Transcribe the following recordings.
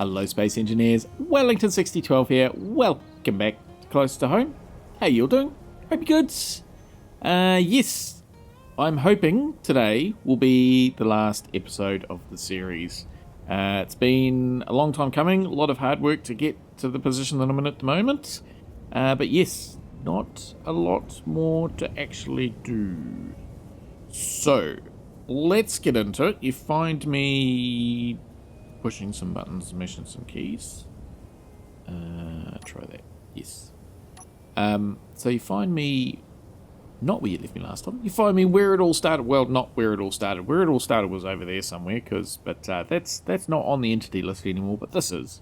Hello Space Engineers, Wellington6012 here, welcome back to Close to Home. How you all doing? Hope you're good. Yes, I'm hoping today will be the last episode of the series. It's been a long time coming, a lot of hard work to get to the position that I'm in at the moment. But yes, not a lot more to actually do. So, let's get into it. You find me pushing some buttons, mashing some keys. Try that. Yes. So you find me not where you left me last time. You find me where it all started. Well, not where it all started. Where it all started was over there somewhere. But that's not on the entity list anymore. But this is.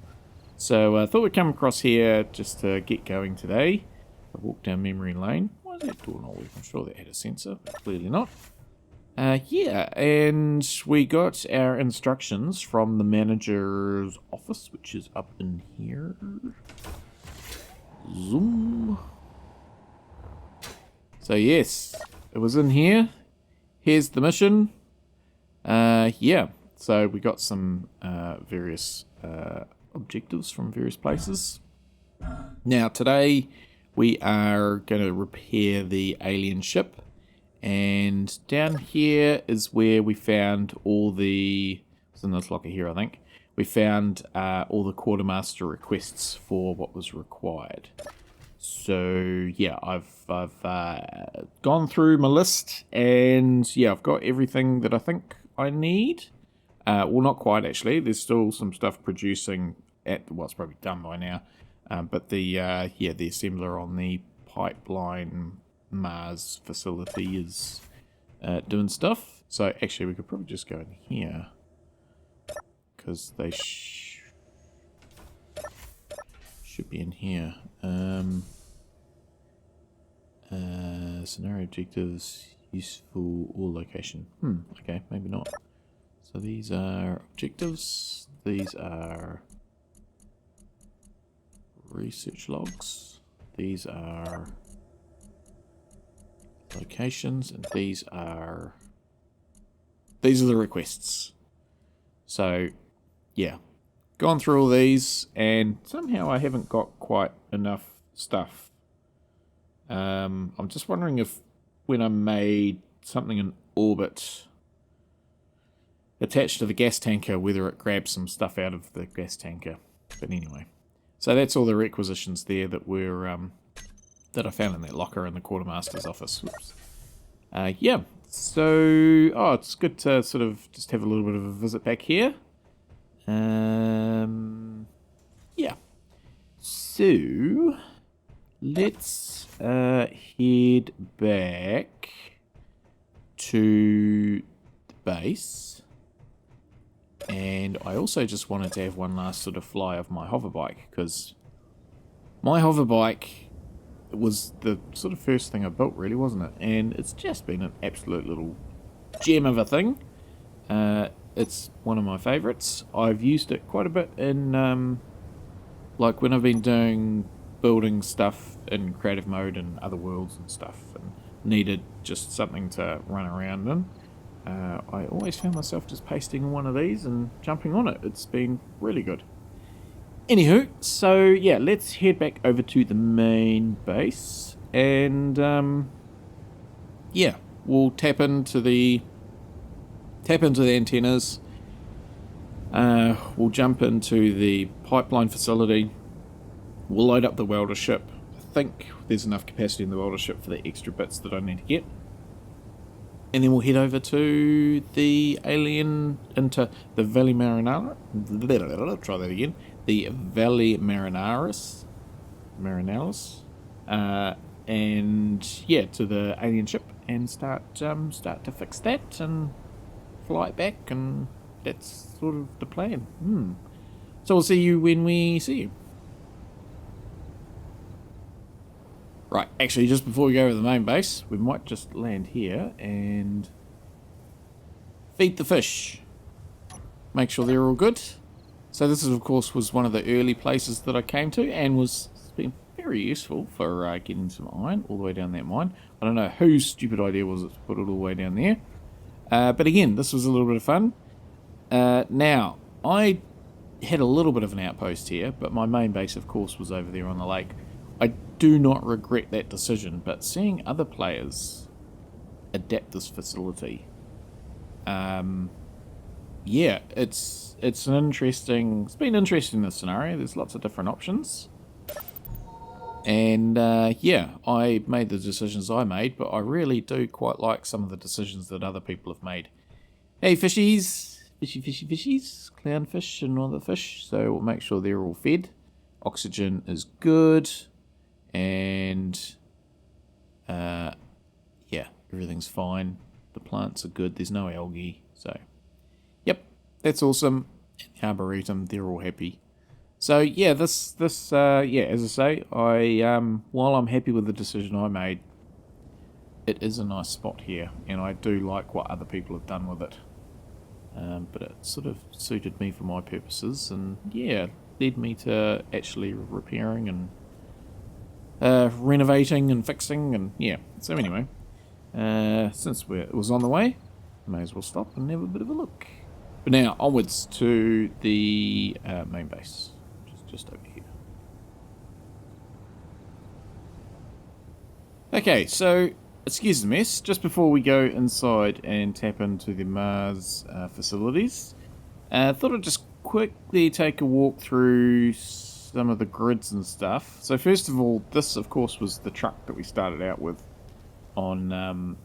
So I thought we'd come across here just to get going today. I walked down memory lane. Why is that door not working? I'm sure that had a sensor, but clearly not. Yeah, and we got our instructions from the manager's office, which is up in here. Zoom. So yes, it was in here. Here's the mission. Yeah, so we got some various objectives from various places. Now today we are going to repair the alien ship. And down here is where we found all the... It's in this locker here, I think. We found all the quartermaster requests for what was required. So, yeah, I've gone through my list. And, yeah, I've got everything that I think I need. Well, not quite, actually. There's still some stuff producing at... Well, it's probably done by now. But the assembler on the pipeline... Mars facility is doing stuff. So actually we could probably just go in here because they should be in here. Scenario objectives, useful or location. Okay, maybe not. So these are objectives. These are research logs. These are locations, and these are the requests. So yeah, gone through all these, and somehow I haven't got quite enough stuff. I'm just wondering if when I made something in orbit attached to the gas tanker, whether it grabs some stuff out of the gas tanker. But anyway, so that's all the requisitions there that were that I found in that locker in the quartermaster's office. Whoops. Yeah, so it's good to sort of just have a little bit of a visit back here. Yeah, so let's head back to the base. And I also just wanted to have one last sort of fly of my hoverbike, because my hoverbike... It was the sort of first thing I built, really, wasn't it? And it's just been an absolute little gem of a thing. It's one of my favourites. I've used it quite a bit in, like when I've been building stuff in creative mode and other worlds and stuff, and needed just something to run around in. I always found myself just pasting one of these and jumping on it. It's been really good. Anywho, so yeah, let's head back over to the main base, and yeah, we'll tap into the antennas. We'll jump into the pipeline facility. We'll load up the welder ship. I think there's enough capacity in the welder ship for the extra bits that I need to get. And then we'll head over to the into the Valley Marinalis. Try that again. The Valley Marinalis. And yeah, to the alien ship and start to fix that and fly it back, and that's sort of the plan. So we'll see you when we see you. Right, actually, just before we go to the main base, we might just land here and feed the fish. Make sure they're all good. So this, of course, was one of the early places that I came to, and it's been very useful for getting some iron all the way down that mine. I don't know whose stupid idea was it to put it all the way down there. But again, this was a little bit of fun. Now, I had a little bit of an outpost here, but my main base, of course, was over there on the lake. I do not regret that decision, but seeing other players adapt this facility, yeah, it's an interesting. It's been interesting, this scenario. There's lots of different options, and yeah, I made the decisions I made, but I really do quite like some of the decisions that other people have made. Hey, fishies, fishies, clownfish and other fish. So we'll make sure they're all fed. Oxygen is good, and yeah, everything's fine. The plants are good. There's no algae, so yep, that's awesome. And the Arboretum, they're all happy. So yeah, this yeah, as I say, while I'm happy with the decision I made, it is a nice spot here, and I do like what other people have done with it. But it sort of suited me for my purposes, and yeah, led me to actually repairing and renovating and fixing, and yeah. So anyway, since it was on the way, may as well stop and have a bit of a look. But now onwards to the main base, which is just over here. Okay, so excuse the mess. Just before we go inside and tap into the Mars facilities, I thought I'd just quickly take a walk through some of the grids and stuff. So first of all, this of course was the truck that we started out with on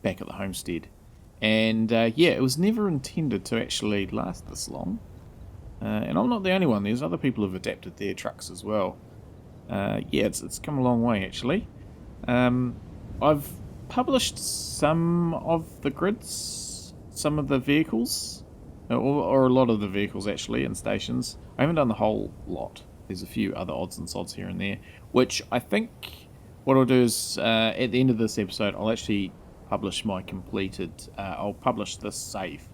back at the homestead, and yeah, it was never intended to actually last this long. And I'm not the only one. There's other people who've adapted their trucks as well. Yeah, it's come a long way actually. I've published some of the grids, some of the vehicles, or a lot of the vehicles actually, and stations. I haven't done the whole lot. There's a few other odds and sods here and there, which I think what I'll do is at the end of this episode, I'll actually publish my completed. I'll publish this save,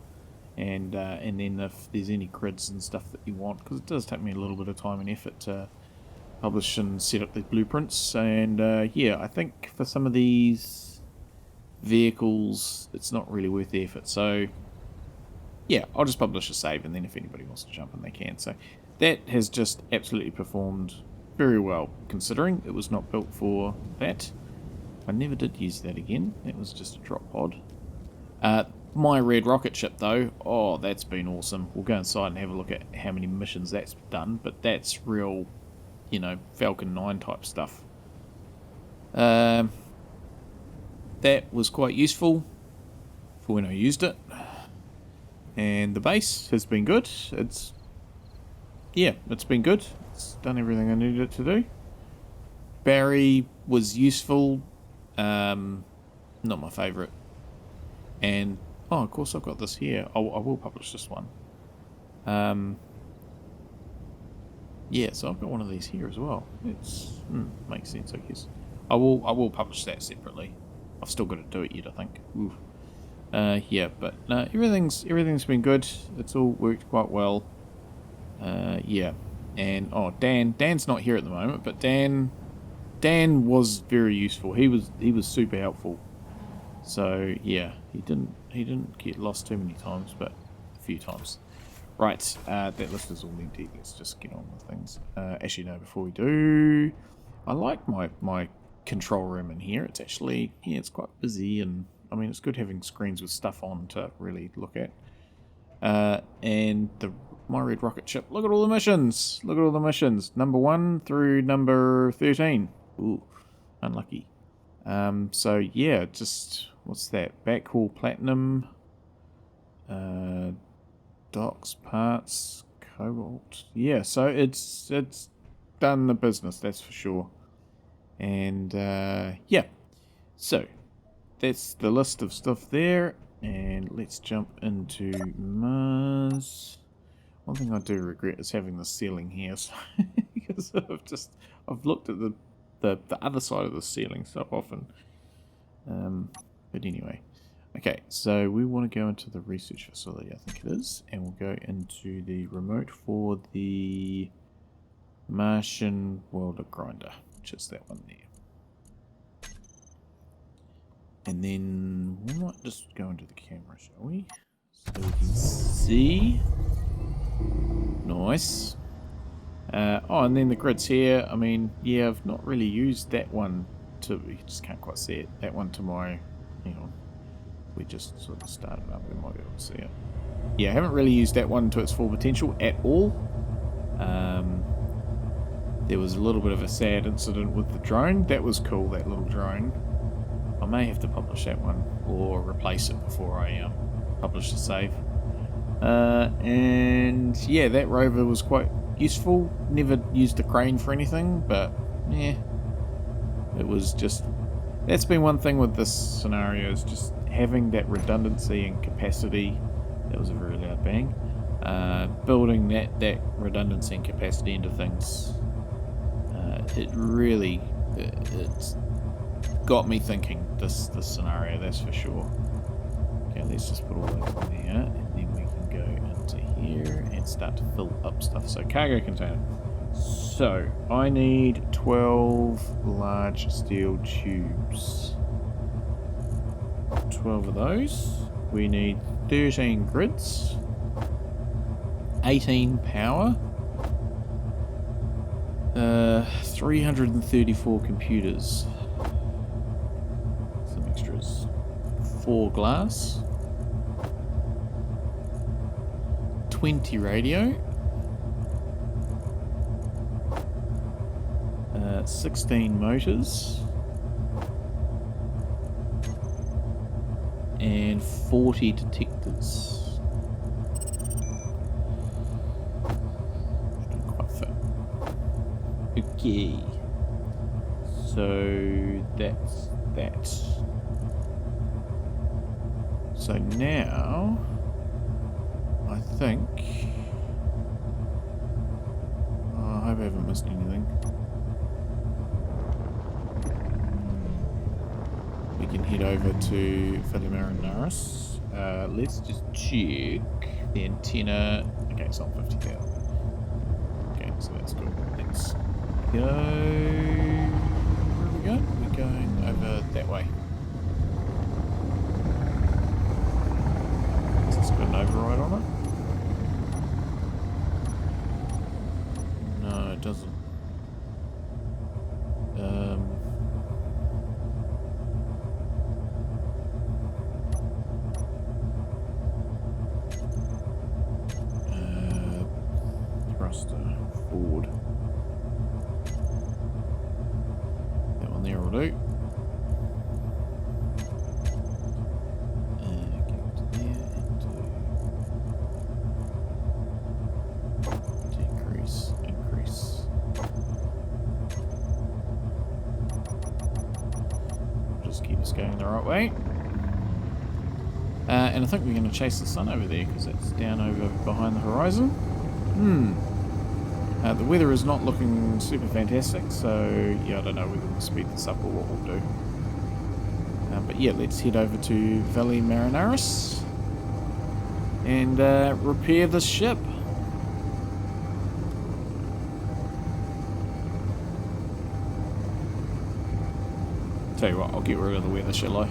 and then if there's any grids and stuff that you want, because it does take me a little bit of time and effort to publish and set up the blueprints, and yeah, I think for some of these vehicles it's not really worth the effort, so yeah, I'll just publish a save, and then if anybody wants to jump in they can. So that has just absolutely performed very well, considering it was not built for that. I never did use that again, that was just a drop pod. My red rocket ship though, oh, that's been awesome. We'll go inside and have a look at how many missions that's done, but that's real, you know, Falcon 9 type stuff. That was quite useful for when I used it. And the base has been good. It's been good. It's done everything I needed it to do. Barry was useful. Not my favourite. And oh, of course I've got this here. I will publish this one. Yeah, so I've got one of these here as well. It's makes sense, I guess. I will publish that separately. I've still got to do it yet, I think. Ooh. Yeah, but no, everything's been good. It's all worked quite well. Yeah, and oh, Dan's not here at the moment, but Dan was very useful. He was super helpful. So yeah, he didn't get lost too many times, but a few times. Right, that list is all empty. Let's just get on with things. Actually, no, before we do, I like my control room in here. It's actually, yeah, it's quite busy, and I mean, it's good having screens with stuff on to really look at. And my red rocket ship, look at all the missions. Look at all the missions. Number 1 through number 13. Ooh, unlucky. So yeah, just, what's that? Backhaul Platinum. Docks, parts, cobalt. Yeah, so it's done the business, that's for sure. And yeah, so that's the list of stuff there, and let's jump into Mars. One thing I do regret is having the ceiling here, so because I've looked at the other side of the ceiling so often. But anyway. Okay, so we want to go into the research facility, I think it is, and we'll go into the remote for the Martian welder grinder, which is that one there. And then we might just go into the camera, shall we? So we can see. Nice. Oh, and then the grids here. I mean, yeah, I've not really used that one to... You just can't quite see it. That one to my... Hang on. We just sort of started up. We might be able to see it. Yeah, I haven't really used that one to its full potential at all. There was a little bit of a sad incident with the drone. That was cool, that little drone. I may have to publish that one or replace it before I publish the save. And yeah, that rover was quite useful. Never used the crane for anything, but yeah, it was just... That's been one thing with this scenario, is just having that redundancy and capacity. That was a very loud bang. Building that redundancy and capacity into things. It really... It's got me thinking, this scenario, that's for sure. Okay, let's just put all that in there, and then we can go into here and start to fill up stuff. So, cargo container. So, I need 12 large steel tubes. 12 of those. We need 13 grids. 18 power. 334 computers. Some extras. 4 glass. 20 radio. 16 motors. And 40 detectors. Okay, so that's that. So now, I think, I hope I haven't missed anything. We can head over to Marinaris. Let's just check the antenna. Okay, it's on 50,000. Okay, so that's good. Let's go. Where are we going? We're going over that way. Has this got an override on it? No, it doesn't. Thruster forward. That one there will do. Get up to there and decrease, increase. Just keep us going the right way. And I think we're going to chase the sun over there because it's down over behind the horizon. The weather is not looking super fantastic, so yeah, I don't know whether we'll speed this up or what we'll do. But yeah, let's head over to Valley Marinaris and repair this ship. Tell you what, I'll get rid of the weather, shall I?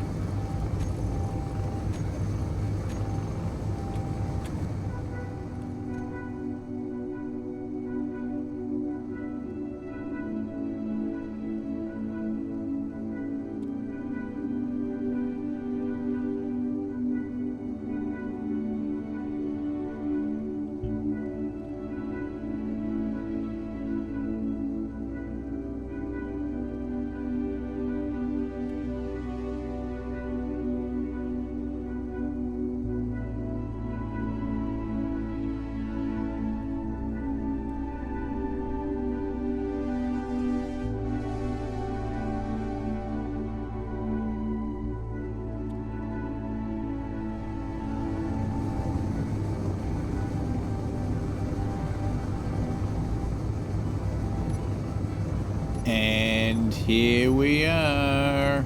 And here we are.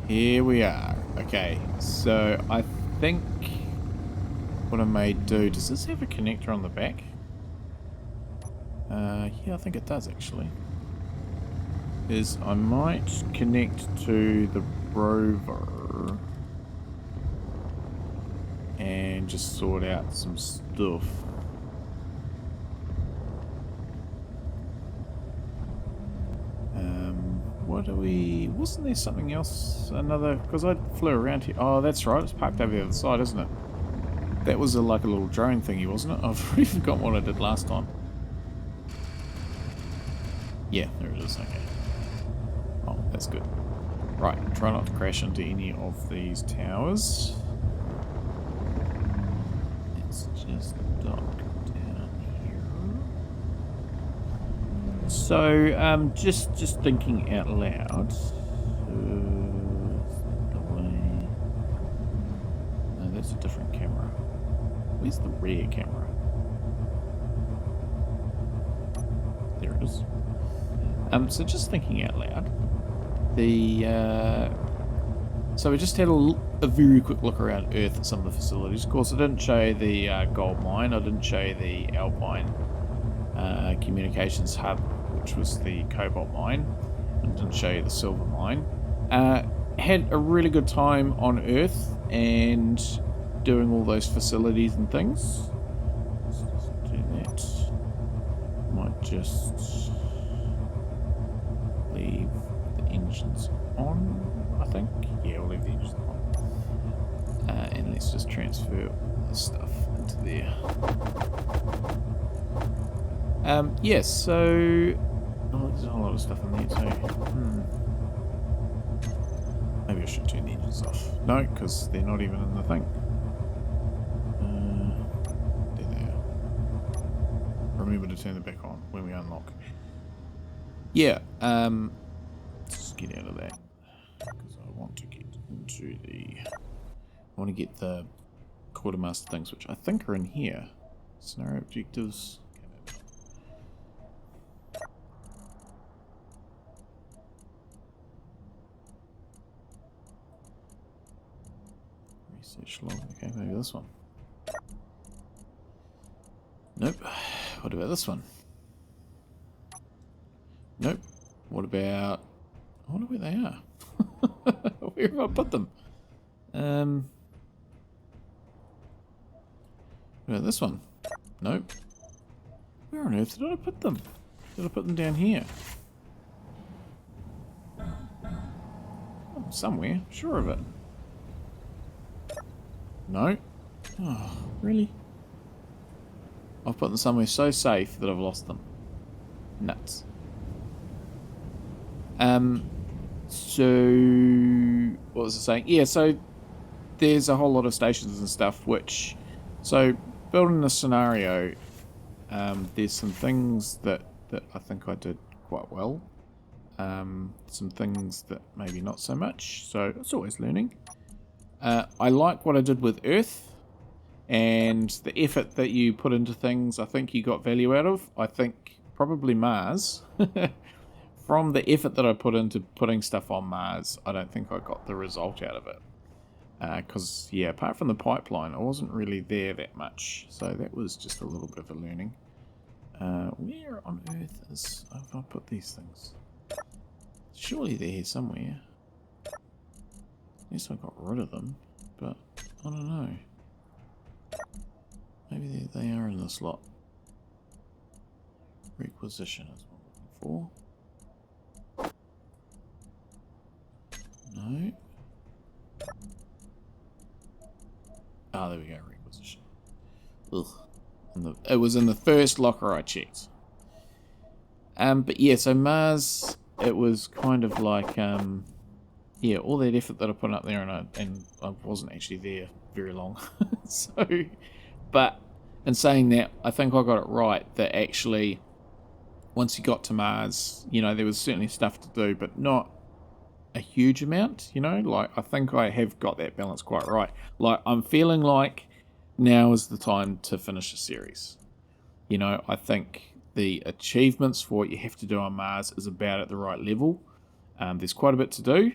Here we are. Okay, so I think what I may do, does this have a connector on the back? Yeah, I think it does actually. Is I might connect to the rover and just sort out some stuff. What do we... Wasn't there something else? Another... Because I flew around here. Oh, that's right. It's parked over the other side, isn't it? That was like a little drone thingy, wasn't it? I've already forgotten what I did last time. Yeah, there it is. Okay. Oh, that's good. Right. Try not to crash into any of these towers. Let's just dock down here. So, just thinking out loud. No, that's a different camera. Where's the rear camera? There it is. So just thinking out loud. So we just had a very quick look around Earth at some of the facilities. Of course, I didn't show you the gold mine. I didn't show you the Alpine communications hub, which was the cobalt mine. I didn't show you the silver mine. Had a really good time on Earth and doing all those facilities and things. Let's just do that. Might just leave the engines on, I think. Yeah, we'll leave the engines on. And let's just transfer the stuff into there. Yes, so... Oh, there's a whole lot of stuff in there too. Maybe I should turn the engines off. No, because they're not even in the thing. There they are. Remember to turn them back on when we unlock. Yeah, let's get out of that. Because I want to get into the... I want to get the quartermaster things, which I think are in here. Scenario objectives. Research log. Okay, maybe this one. Nope. What about this one? Nope. What about... I wonder where they are. Where have I put them? What about this one? Nope. Where on earth did I put them? Did I put them down here? Oh, somewhere. Sure of it. No. Oh, really? I've put them somewhere so safe that I've lost them. Nuts. So what was I saying? Yeah, so there's a whole lot of stations and stuff which, so building the scenario, there's some things that I think I did quite well. Some things that maybe not so much, so it's always learning. I like what I did with Earth and the effort that you put into things. I think you got value out of. I think probably Mars. From the effort that I put into putting stuff on Mars, I don't think I got the result out of it. Because, yeah, apart from the pipeline, I wasn't really there that much. So that was just a little bit of a learning. Where on earth have I put these things? Surely they're here somewhere. Yes, I got rid of them, but I don't know. Maybe they are in this lot. Requisition is what I'm looking for. No. Ah, there we go, requisition. Ugh. It was in the first locker I checked. But yeah, so Mars, it was kind of like, yeah, all that effort that I put up there, and I wasn't actually there very long. So, but in saying that, I think I got it right, that actually, once you got to Mars, you know, there was certainly stuff to do, but not a huge amount, you know, like I think I have got that balance quite right. Like I'm feeling like now is the time to finish a series. You know, I think the achievements for what you have to do on Mars is about at the right level. There's quite a bit to do,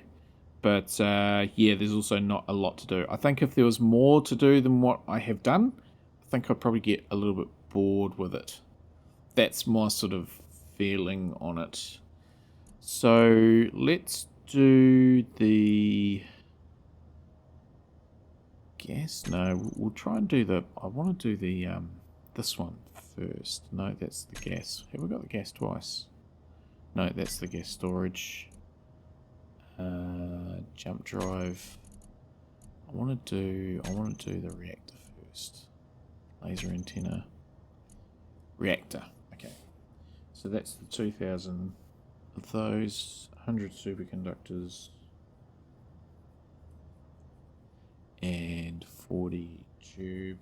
but yeah, there's also not a lot to do. I think if there was more to do than what I have done, I think I'd probably get a little bit bored with it. That's my sort of feeling on it. So let's do the... gas? No, we'll try and do the... I want to do the this one first. No, that's the gas. Have we got the gas twice? No, that's the gas storage. Jump drive. I want to do the reactor first. Laser antenna. Reactor. Okay. So that's the 2,000 of those. 100 superconductors. And 40 tube.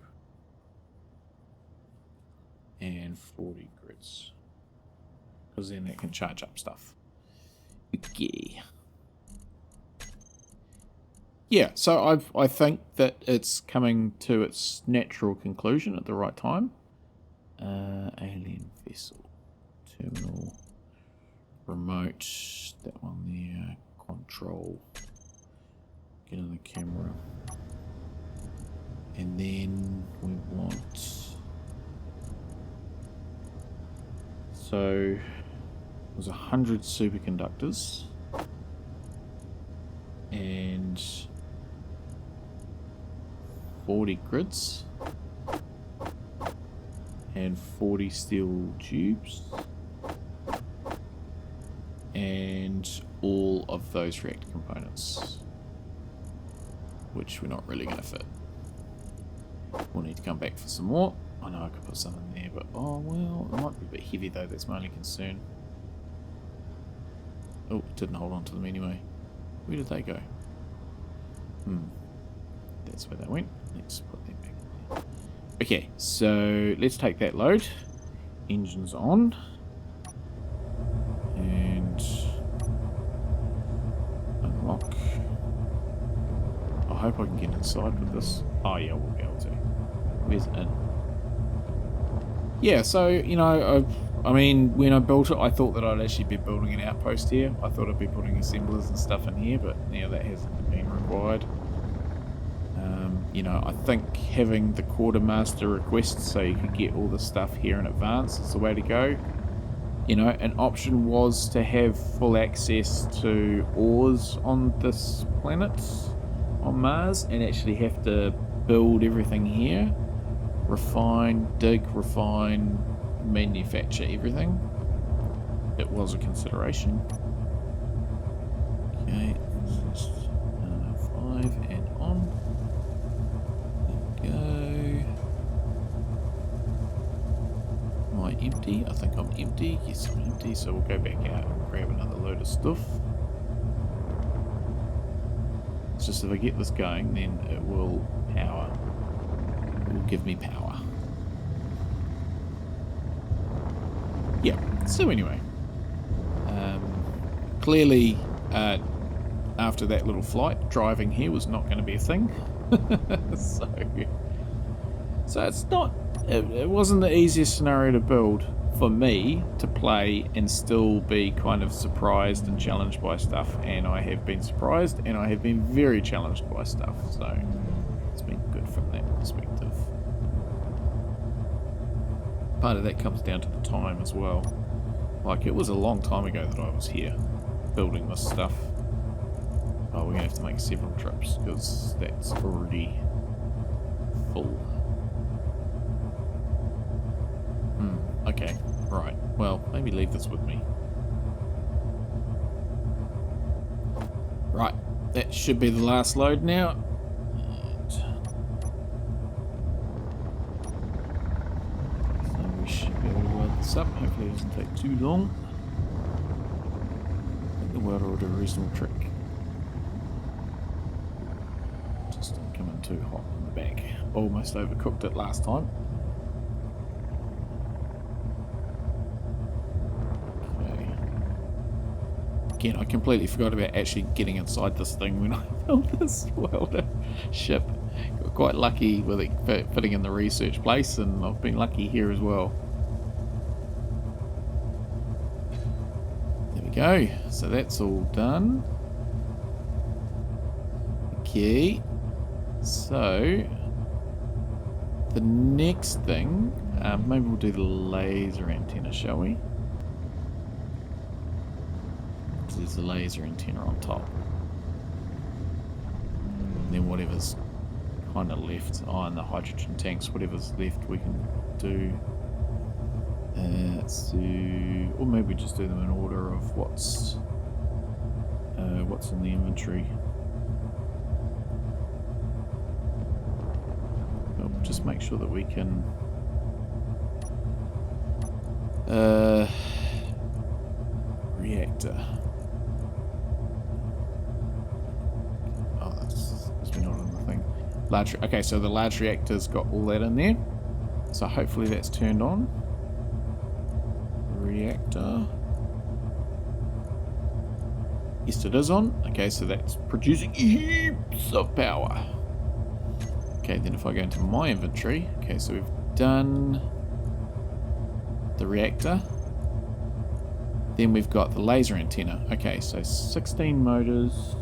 And 40 grids. Because then it can charge up stuff. Okay. Yeah, so I think that it's coming to its natural conclusion at the right time. Alien vessel. Terminal. Remote. That one there. Control. Get in the camera. And then we want... So, there's 100 superconductors. And 40 grids. And 40 steel tubes. And all of those reactor components. Which we're not really going to fit. We'll need to come back for some more. I know I could put some in there, but oh well, it might be a bit heavy though, that's my only concern. Oh, it didn't hold on to them anyway. Where did they go? That's where they went. Let's put them back in there. Okay, so let's take that load. Engines on. And unlock. I hope I can get inside with this. Oh yeah, we'll be able to. Where's in? Yeah, so, you know, I mean, when I built it, I thought that I'd actually be building an outpost here. I thought I'd be putting assemblers and stuff in here, but now that hasn't been required. You know, I think having the quartermaster request so you could get all the stuff here in advance is the way to go. You know, an option was to have full access to ores on this planet, on Mars, and actually have to build everything here. Refine, dig, refine, manufacture everything. It was a consideration. Okay, let's just 5 and on. There we go. Am I empty? I think I'm empty. Yes, I'm empty, so we'll go back out and grab another load of stuff. It's just if I get this going, then it will power. It will give me power. Yeah, so anyway. Clearly, after that little flight, driving here was not going to be a thing. So it's not... It wasn't the easiest scenario to build for me to play and still be kind of surprised and challenged by stuff, and I have been surprised and I have been very challenged by stuff, so it's been good from that perspective. Part of that comes down to the time as well. Like, it was a long time ago that I was here building this stuff. Oh, we're gonna have to make several trips because that's already full. Okay, right. Well, maybe leave this with me. Right, that should be the last load now. And so we should be able to load this up. Hopefully it doesn't take too long. I think the welder will do a reasonable trick. Just don't come in too hot in the back. Almost overcooked it last time. Again, I completely forgot about actually getting inside this thing when I built this welder ship. Got quite lucky with it fitting in the research place, and I've been lucky here as well. There we go. So that's all done. Okay. So the next thing, maybe we'll do the laser antenna, shall we? There's a laser antenna on top. And then whatever's kind of left? Oh, and the hydrogen tanks, whatever's left we can do. Let's do, or maybe just do them in order of what's in the inventory. We'll just make sure that we can reactor. Oh, that's not on the thing. Large. Okay, so the large reactor's got all that in there. So hopefully that's turned on. Reactor. Yes, it is on. Okay, so that's producing heaps of power. Okay, then if I go into my inventory, okay, so we've done the reactor. Then we've got the laser antenna. Okay, so 16 motors.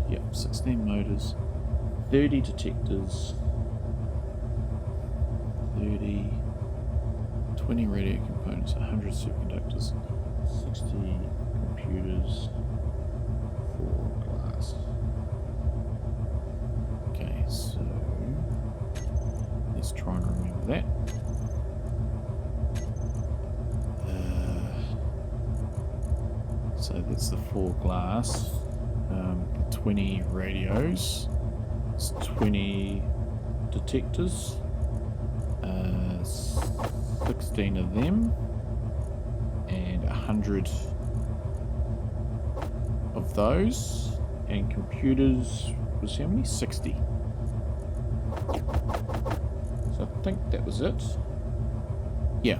Yep, 16 motors. 30 detectors. 30. 20 radio components. 100 superconductors. 60 computers. 4 glass. Okay, so let's try and remember that. So that's the 4 glass, 20 radios, it's 20 detectors, 16 of them, and 100 of those, and computers was how many? 60. So I think that was it. Yeah.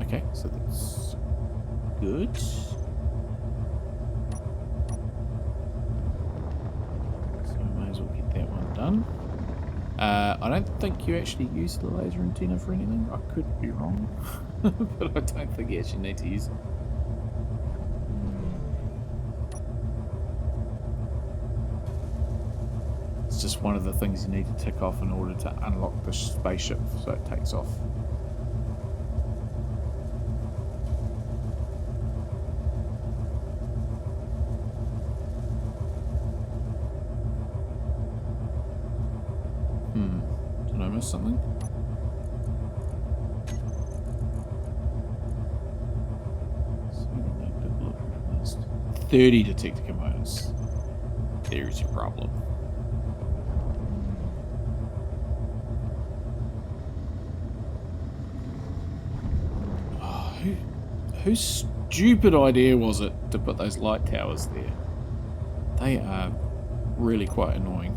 Okay, so that's good. So we may as well get that one done. I don't think you actually use the laser antenna for anything. I could be wrong, but I don't think you actually need to use it. It's just one of the things you need to tick off in order to unlock the spaceship so it takes off. Did I miss something? So 30 detector components. There's your problem. Oh, whose stupid idea was it to put those light towers there? They are really quite annoying.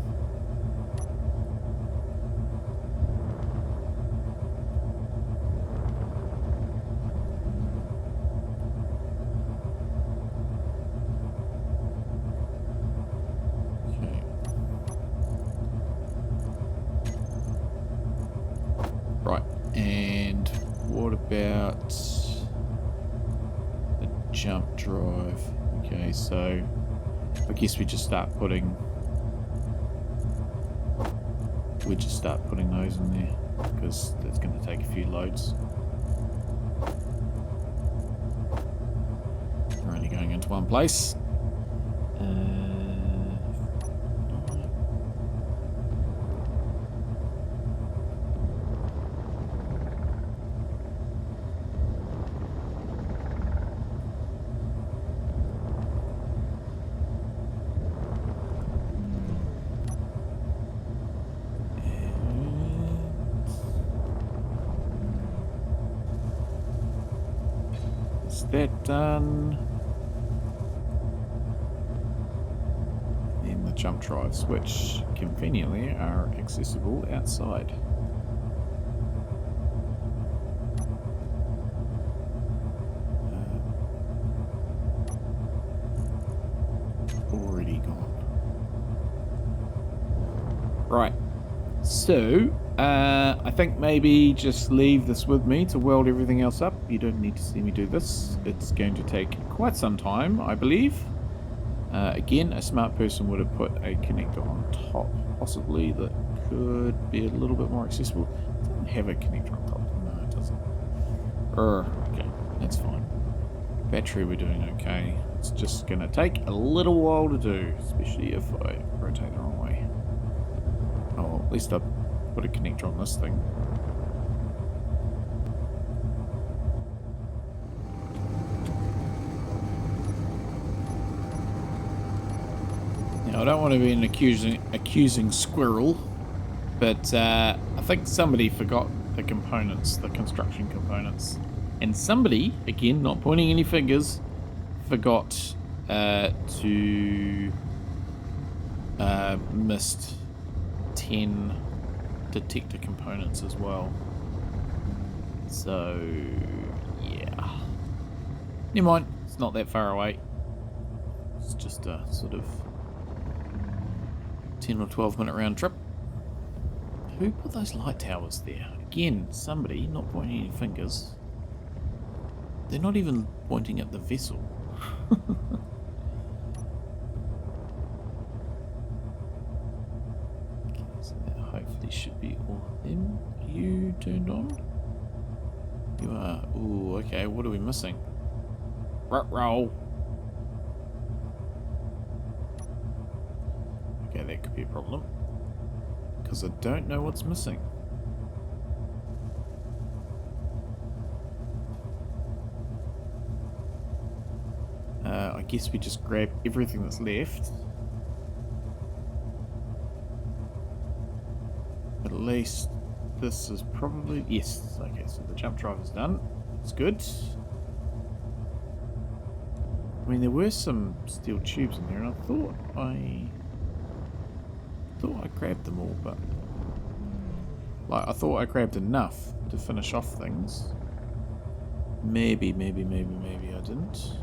And what about the jump drive? Okay, so I guess we just start putting those in there because that's going to take a few loads. We're only going into one place. That done. Then the jump drives, which conveniently are accessible outside. Already gone. Right. So, I think maybe just leave this with me to weld everything else up. You don't need to see me do this. It's going to take quite some time, I believe. Again, a smart person would have put a connector on top, possibly, that could be a little bit more accessible. It doesn't have a connector on top. No, it doesn't. Okay, that's fine. Battery, we're doing okay. it's just going to take a little while to do, especially if I rotate the wrong way. Oh, at least I put a connector on this thing. Now, I don't want to be an accusing squirrel, but I think somebody forgot the components, the construction components. And somebody, again, not pointing any fingers, forgot to missed 10 detector components as well. So, yeah. Never mind, it's not that far away. It's just a sort of 10 or 12 minute round trip. Who put those light towers there? Again, somebody, not pointing any fingers. They're not even pointing at the vessel. Okay, so that hopefully should be all of them. Are you turned on? You are. Ooh, okay, what are we missing? Roll. Okay, that could be a problem. Because I don't know what's missing. I guess we just grab everything that's left. At least this is probably... Yes, okay, so the jump drive is done. That's good. I mean, there were some steel tubes in there, and I thought I grabbed them all, but... Like, I thought I grabbed enough to finish off things. Maybe I didn't.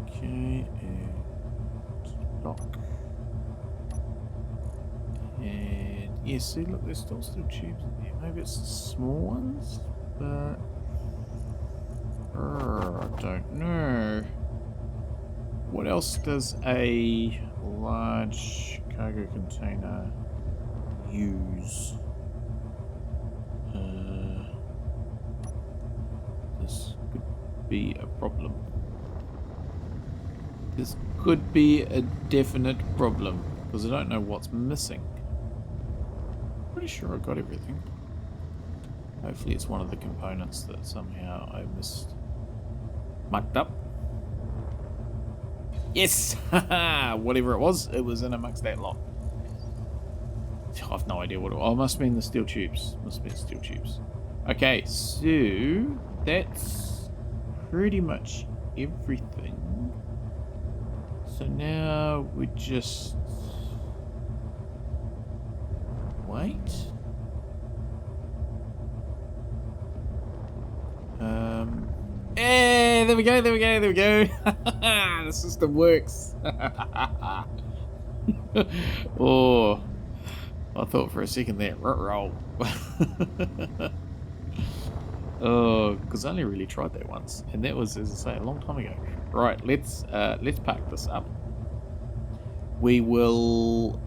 Okay, and lock. And yeah, see, look, there's still tubes in there. Maybe it's the small ones, but I don't know. What else does a large cargo container use? This could be a problem. This could be a definite problem, because I don't know what's missing. Pretty sure I got everything. Hopefully it's one of the components that somehow I mucked up. Yes! Whatever it was in amongst that lot. I have no idea what it was. Oh, it must have been the steel tubes. Okay, so that's pretty much everything. So now we just wait. Hey, there we go. The system works. Oh, I thought for a second there, roll. Oh, because I only really tried that once, and that was, as I say, a long time ago. Right, let's pack this up. We will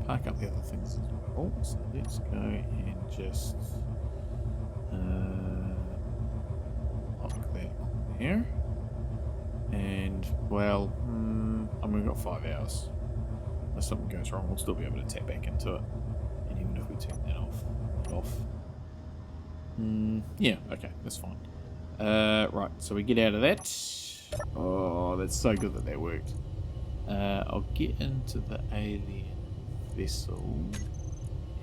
pack up the other things as well. So let's go and just lock that there. And well, we've got 5 hours. If something goes wrong, we'll still be able to tap back into it. And even if we turn that off. Yeah, okay, that's fine. Right, so we get out of that. Oh, that's so good that worked. I'll get into the alien vessel,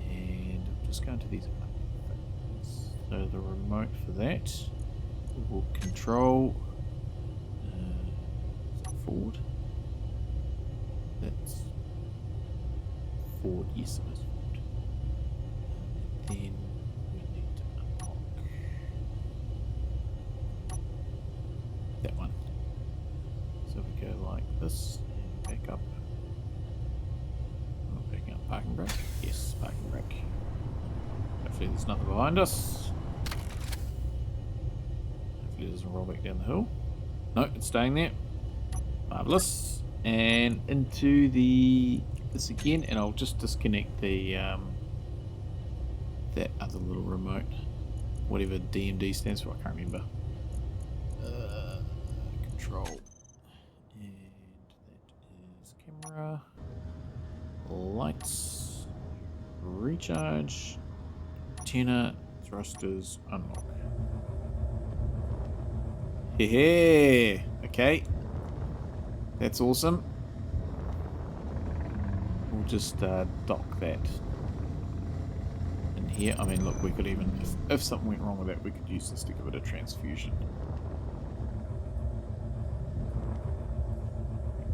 and I'm just going to these things. So the remote for that will control forward. That's forward, yes it is forward. Then we need to unlock that one. So we go like this and back up. Oh, backing up parking brake. Yes, parking brake. Hopefully there's nothing behind us. Hopefully it doesn't roll back down the hill. No, it's staying there. Marvellous. And into this again, and I'll just disconnect the that other little remote? Whatever DMD stands for, I can't remember. Control. And that is camera. Lights. Recharge. Antenna. Thrusters. Unlock. Hey, okay. That's awesome. We'll just dock that in here. I mean, look, we could even, if something went wrong with that, we could use this to give it a transfusion.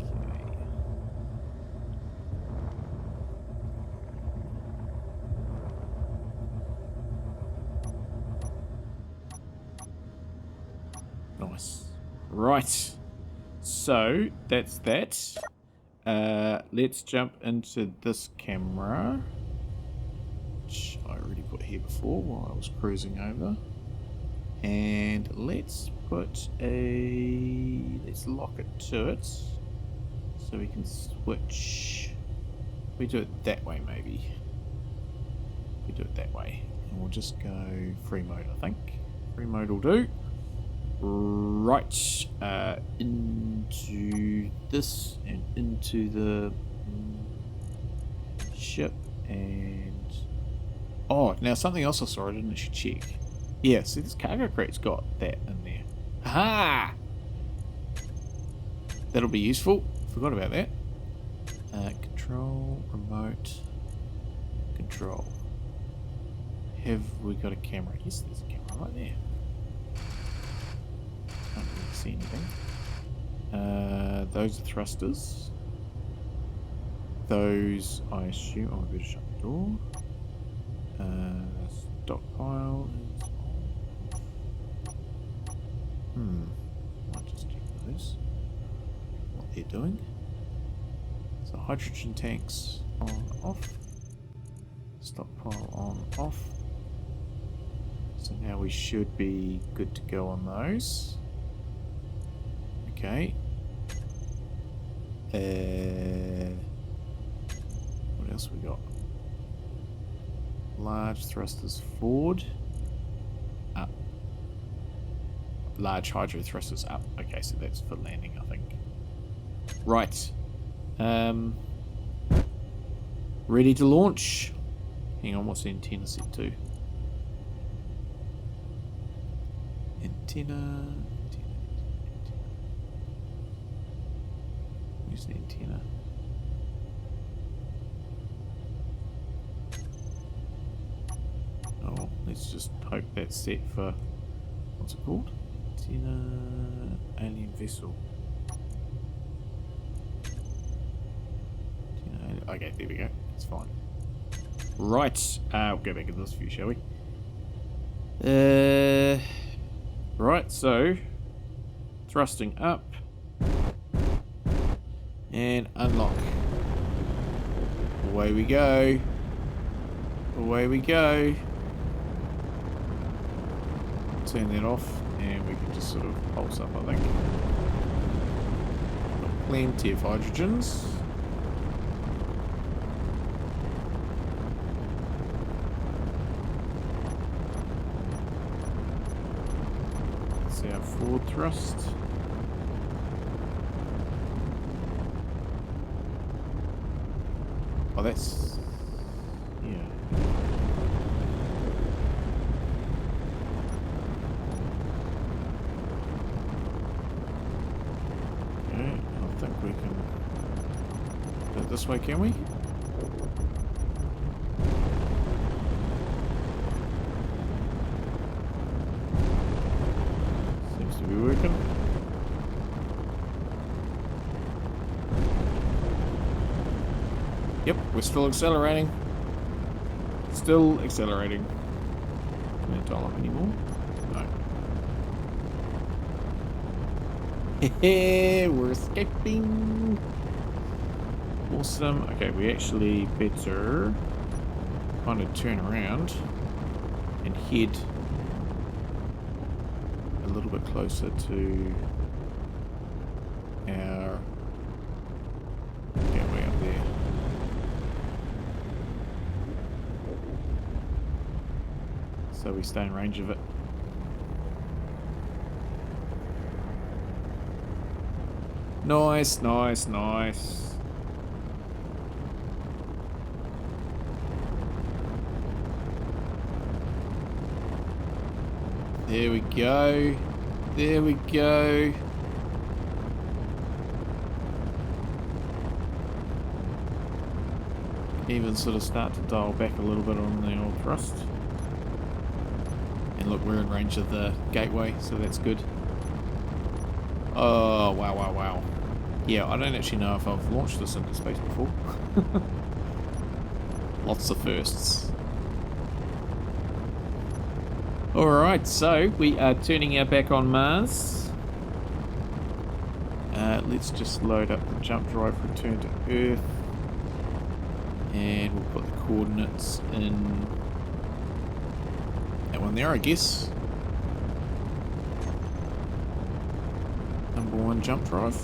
Okay. Nice. Right. So, that's that. Let's jump into this camera, which I already put here before while I was cruising over. And let's put let's lock it to it so we can switch. We do it that way, maybe. We do it that way. And we'll just go free mode, I think. Free mode will do. Right, into this and into the ship, and oh, now something else I saw I didn't actually check. Yeah, see, this cargo crate's got that in there. Aha! That'll be useful. Forgot about that. Control, remote, control. Have we got a camera? Yes, there's a camera right there. Can't really see anything. Those are thrusters. Those, I assume, oh, I better shut the door. Stockpile is on. Might just check those. What they're doing. So hydrogen tanks on, off. Stockpile on, off. So now we should be good to go on those. Okay. What else we got? Large thrusters forward. Up. Large hydro thrusters up. Okay, so that's for landing, I think. Right. Ready to launch. Hang on, what's the antenna set to? Antenna. Where's the antenna? Oh, let's just hope that's set for, what's it called? Antenna, alien vessel. Antenna, okay, there we go. It's fine. Right, we'll go back into this view, shall we? Right, so thrusting up and unlock. Away we go. Away we go. Turn that off and we can just sort of pulse up, I think. Got plenty of hydrogens. That's our forward thrust. Oh, that's... yeah. Okay, I think we can do it this way, can we? Seems to be working. Yep, we're still accelerating. Still accelerating. Can I dial up anymore? No. Hehe, we're escaping. Awesome. Okay, we actually better kind of turn around and head a little bit closer to our gateway up there. so we stay in range of it. Nice, nice, nice. There we go. There we go. Even sort of start to dial back a little bit on the old thrust. And look, we're in range of the gateway, so that's good. Oh, wow, wow, wow. Yeah, I don't actually know if I've launched this into space before. Lots of firsts. Alright, so we are turning our back on Mars. Let's just load up the jump drive, return to Earth. And we'll put the coordinates in that one there, I guess. Number 1 jump drive.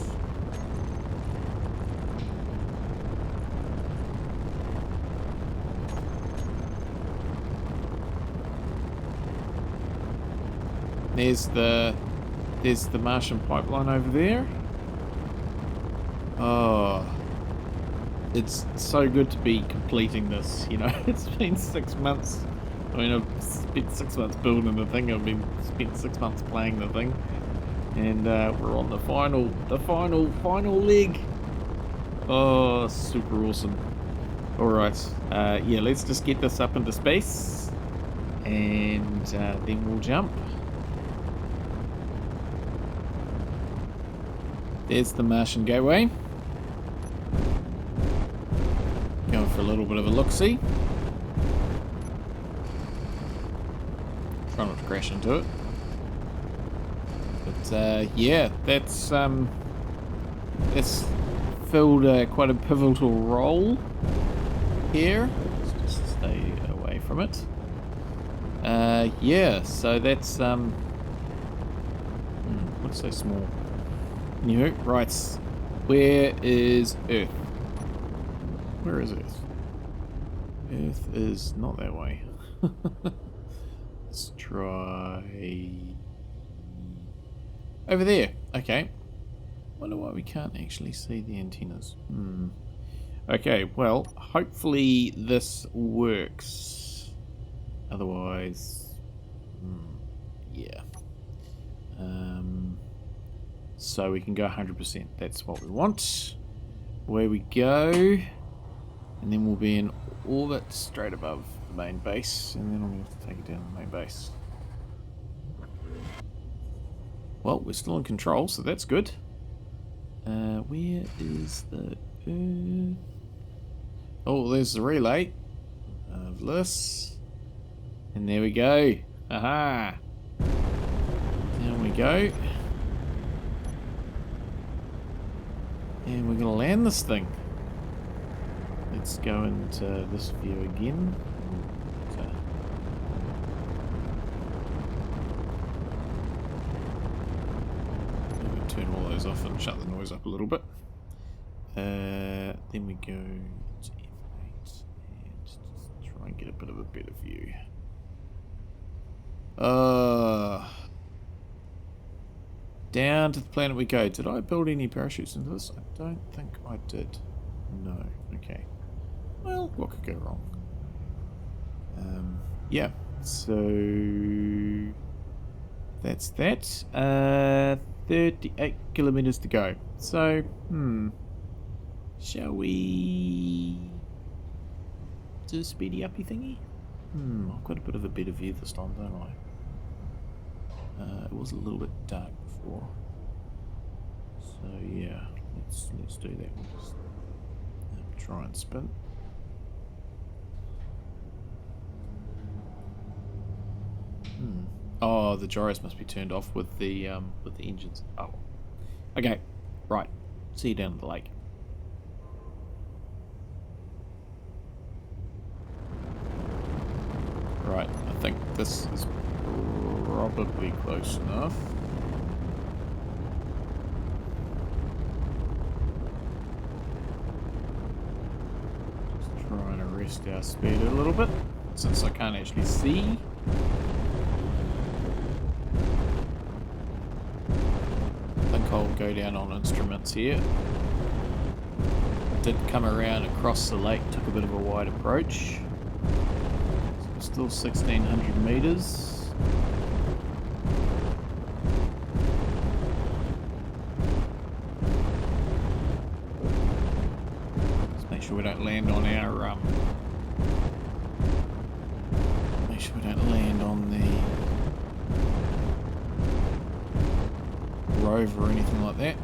There's the Martian pipeline over there. Oh, it's so good to be completing this, you know. It's been 6 months. I mean, I've spent 6 months building the thing. I've spent 6 months playing the thing, and we're on the final leg. Oh, super awesome. All right, yeah, let's just get this up into space, and then we'll jump. There's the Martian gateway. Going for a little bit of a look-see. Try not to crash into it. But yeah, that's filled quite a pivotal role here. Let's just stay away from it. Yeah, so that's looks so small. New, right. Where is Earth? Where is Earth? Earth is not that way. Let's try over there. Okay. Wonder why we can't actually see the antennas. Okay, well, hopefully this works. Otherwise, yeah. So we can go 100%. That's what we want. Away we go. And then we'll be in orbit straight above the main base. And then we'll have to take it down to the main base. Well, we're still in control, so that's good. Where is the Earth? Oh, there's the relay of this. And there we go. Aha! Down we go. And we're going to land this thing. Let's go into this view again. We'll turn all those off and shut the noise up a little bit. Then we go to F8 and just try and get a bit of a better view. Down to the planet we go. Did I build any parachutes into this? I don't think I did. No. Okay. Well, what could go wrong? Yeah. So that's that. 38 kilometers to go. So, shall we do a speedy uppy thingy? I've got a bit of a better view this time, don't I? It was a little bit dark before. So yeah, let's do that. We'll just try and spin. Oh, the gyros must be turned off with the engines. Oh, okay, right. See you down at the lake. Right, I think this is probably close enough. Just trying to rest our speed a little bit, since I can't actually see. I think I'll go down on instruments here. Did come around across the lake, took a bit of a wide approach. Still 1,600 meters. Let's make sure we don't land on our make sure we don't land on the rover or anything like that.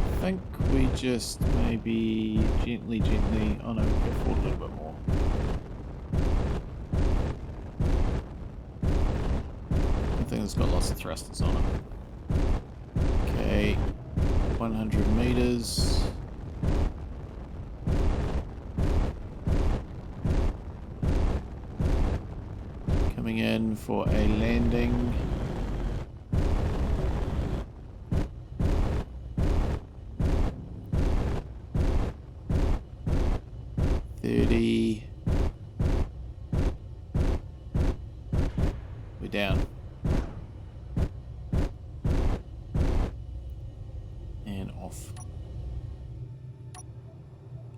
I think we just maybe gently, oh no, we can afford a little bit more. I think it's got lots of thrusters on it. Okay, 100 meters. Coming in for a landing. 30. We're down. And off.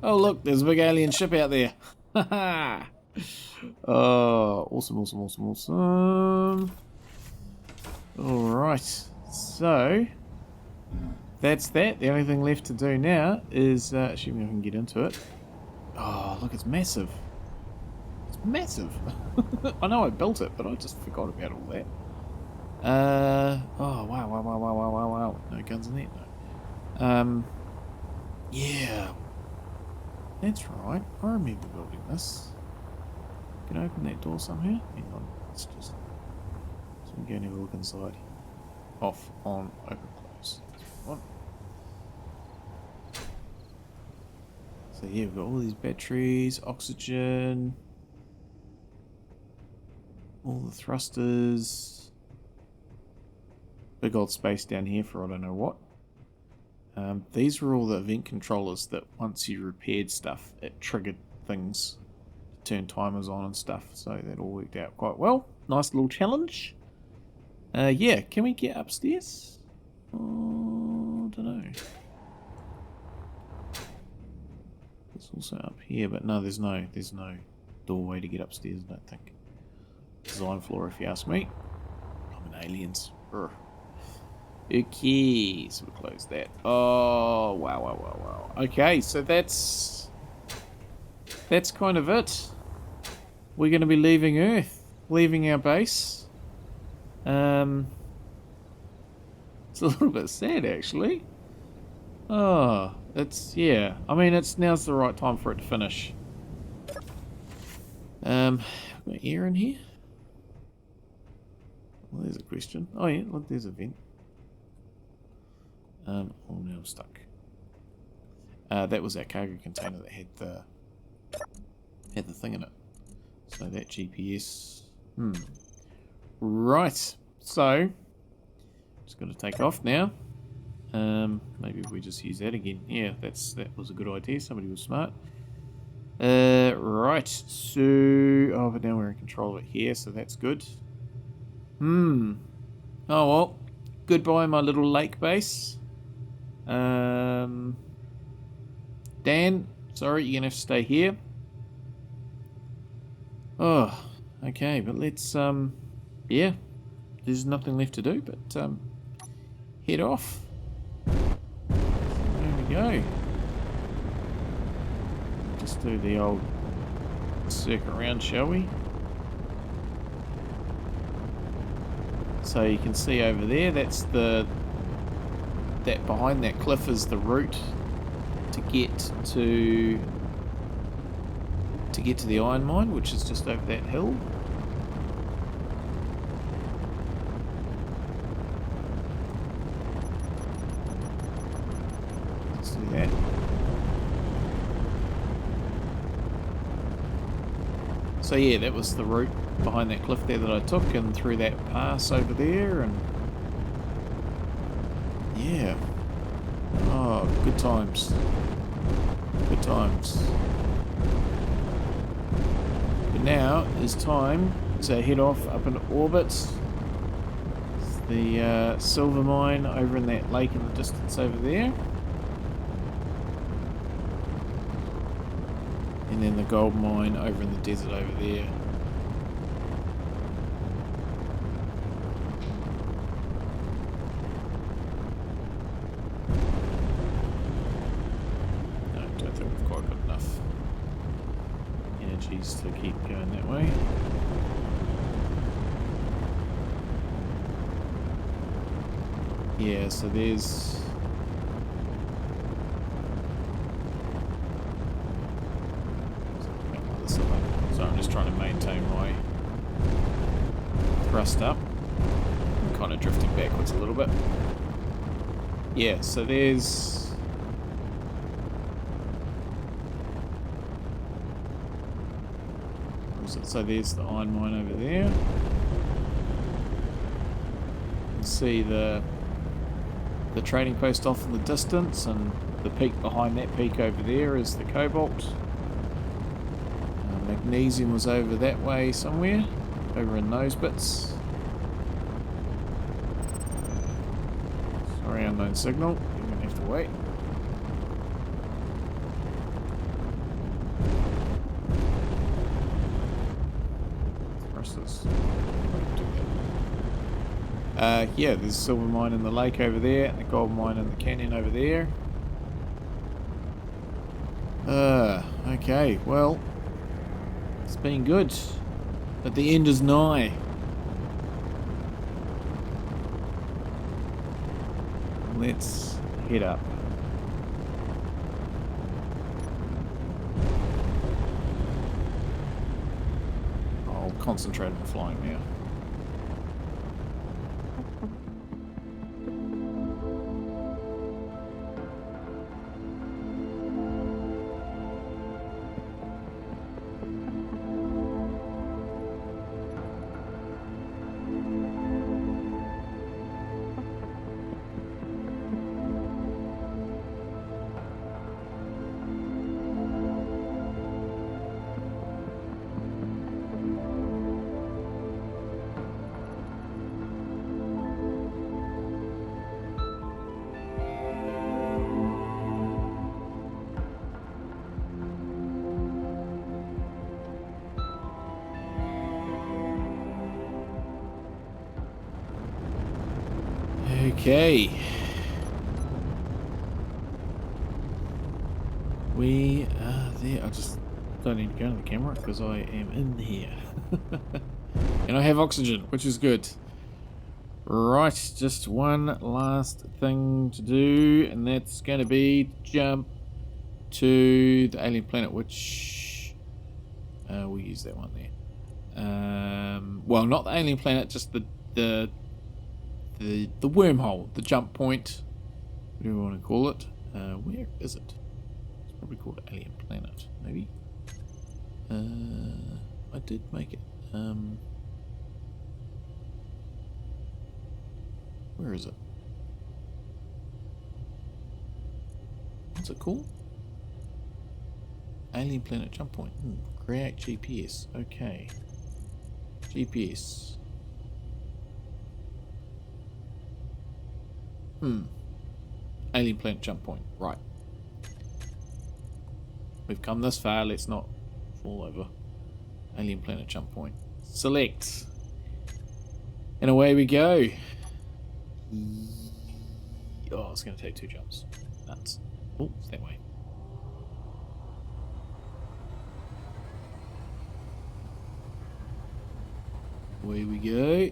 Oh look, there's a big alien ship out there. Haha. Oh, awesome. Alright, so that's that. The only thing left to do now is, assuming I can get into it. Oh, look, it's massive. It's massive. I know I built it, but I just forgot about all that. Oh, wow. No guns in there, no. Yeah. That's right. I remember building this. Can I open that door somehow? Hang on. Let's just... So we can go and have a look inside. Off, on, open, close. That's what I want. So yeah, we've got all these batteries, oxygen, all the thrusters, big old space down here for I don't know what. These were all the event controllers that once you repaired stuff, it triggered things to turn timers on and stuff, so that all worked out quite well. Nice little challenge. Yeah, can we get upstairs? Oh, I don't know. It's also up here, but no, there's no doorway to get upstairs, I don't think. Design flaw, if you ask me. I'm an aliens. Urgh. Okay, so we'll close that. Oh, wow. Okay, so that's kind of it. We're going to be leaving Earth, leaving our base. It's a little bit sad, actually. Oh, yeah. I mean, now's the right time for it to finish. Got air in here? Well, there's a question. Oh yeah, look, there's a vent. Oh, now I'm stuck. That was our cargo container that had the thing in it. So that GPS. Right. So just got to take off now. Maybe if we just use that again. Yeah, that was a good idea. Somebody was smart. Right. So but now we're in control of it here, so that's good. Oh well. Goodbye, my little lake base. Dan, sorry, you're gonna have to stay here. Oh, okay, but let's yeah. There's nothing left to do but head off. There we go. Just do the old circle around, shall we? So you can see over there, that behind that cliff is the route to get to the iron mine, which is just over that hill. Let's do that. So yeah, that was the route behind that cliff there that I took, and through that pass over there, and yeah. Oh, good times. Good times. But now is time to head off up into orbit. It's the silver mine over in that lake in the distance over there. And then the gold mine over in the desert over there. No, I don't think we've quite got enough energies to keep going that way. Yeah, so there's... So I'm just trying to maintain my thrust up. I'm kind of drifting backwards a little bit. Yeah, so there's... So there's the iron mine over there. You can see the trading post off in the distance, and the peak behind that peak over there is the cobalt. Magnesium was over that way somewhere, over in those bits. Sorry, unknown signal. You're going to have to wait. Yeah, there's a silver mine in the lake over there, and a gold mine in the canyon over there. Okay, well, it's been good, but the end is nigh. Let's head up. I'll concentrate on flying now. Okay. We are there. I just don't need to go to the camera because I am in here. And I have oxygen, which is good. Right, just one last thing to do, and that's going to be jump to the alien planet, which we'll use that one there. Well, not the alien planet, just the wormhole, the jump point, whatever you want to call it. Where is it? It's probably called Alien Planet, maybe. I did make it. Where is it? What's it called? Alien Planet jump point. Create GPS. Okay. GPS. Alien Planet jump point. Right. We've come this far. Let's not fall over. Alien Planet jump point. Select. And away we go. Oh, it's going to take 2 jumps. Nuts. Oh, it's that way. Away we go.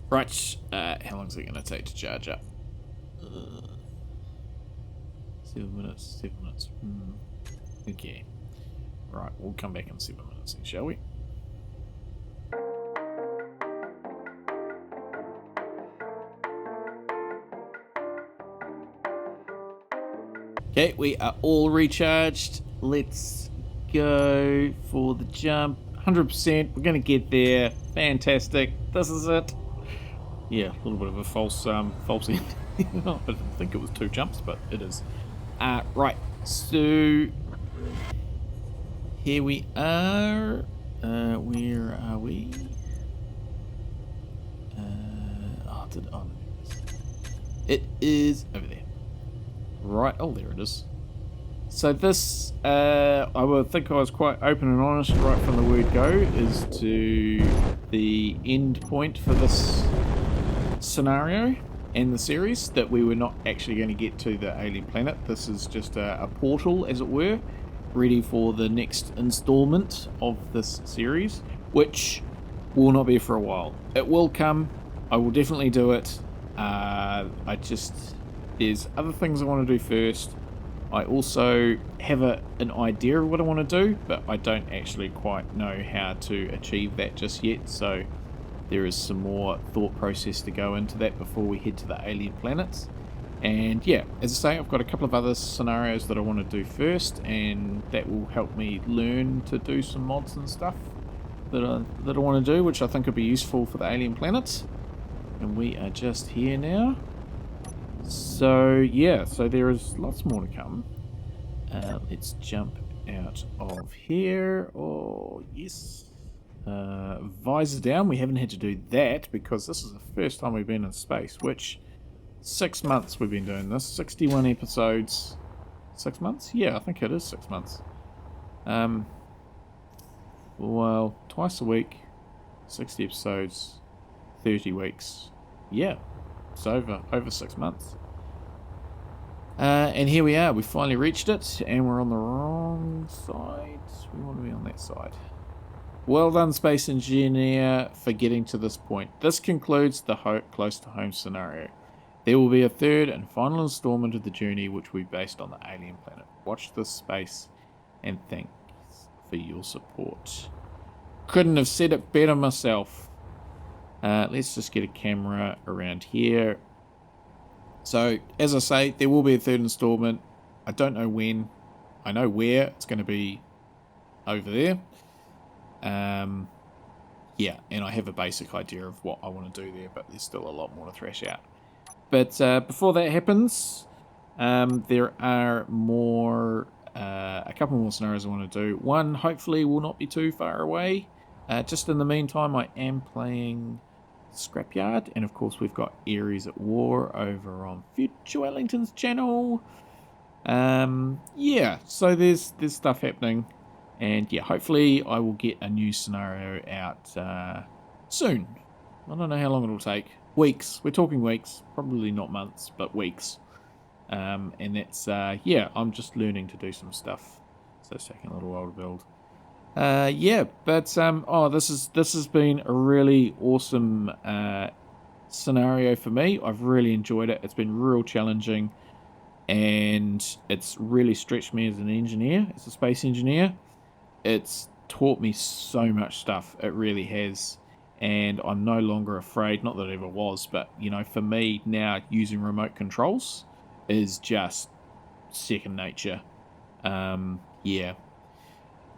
Right, how long is it going to take to charge up? 7 minutes, 7 minutes. Okay. Right, we'll come back in 7 minutes then, shall we? Okay, we are all recharged. Let's go for the jump. 100%, we're going to get there. Fantastic. This is it. Yeah, a little bit of a false end. I didn't think it was 2 jumps, but it is. Right, so here we are. Where are we? It is over there. Right, oh, there it is. So this, I would think I was quite open and honest right from the word go, is to the end point for this scenario and the series, that we were not actually going to get to the alien planet. This is just a portal, as it were, ready for the next installment of this series, which will not be for a while. It will come. I will definitely do it. There's other things I want to do first. I also have an idea of what I want to do, but I don't actually quite know how to achieve that just yet, so there is some more thought process to go into that before we head to the alien planets. And yeah, as I say, I've got a couple of other scenarios that I want to do first, and that will help me learn to do some mods and stuff that I want to do, which I think will be useful for the alien planets. And we are just here now. So yeah, so there is lots more to come. Let's jump out of here. Oh yes. Visor down. We haven't had to do that because this is the first time we've been in space, which 6 months we've been doing this. 61 episodes. 6 months? Yeah, I think it is 6 months. Well, twice a week, 60 episodes, 30 weeks. Yeah, it's over 6 months. And here we are. We finally reached it, and we're on the wrong side. We want to be on that side. Well done, Space Engineer, for getting to this point. This concludes the close to home scenario. There will be a third and final installment of the journey, which will be based on the alien planet. Watch this space, and thanks for your support. Couldn't have said it better myself. Let's just get a camera around here. So, as I say, there will be a third installment. I don't know when. I know where. It's going to be over there. Yeah, and I have a basic idea of what I want to do there, but there's still a lot more to thrash out. But before that happens, there are more, a couple more scenarios I want to do. One, hopefully, will not be too far away. Just in the meantime, I am playing Scrapyard, and of course we've got Ares at War over on Future Wellington's channel. Yeah, so there's stuff happening, and yeah, hopefully I will get a new scenario out soon. I don't know how long it'll take. Weeks. We're talking weeks, probably not months, but weeks. And that's yeah, I'm just learning to do some stuff, so it's taking a little while to build. Yeah, but oh, this has been a really awesome scenario for me. I've really enjoyed it. It's been real challenging, and it's really stretched me as an engineer, as a space engineer. It's taught me so much stuff. It really has, and I'm no longer afraid. Not that I ever was, but you know, for me now, using remote controls is just second nature. Yeah.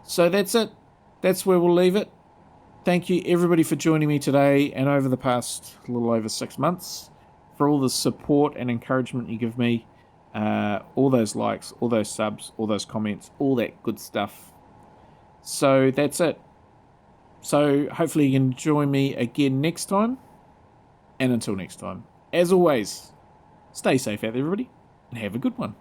So that's it. That's where we'll leave it. Thank you everybody for joining me today and over the past little over 6 months, for all the support and encouragement you give me, all those likes, all those subs, all those comments, all that good stuff. So that's it. So hopefully you can join me again next time. And until next time, as always, stay safe out there everybody, and have a good one.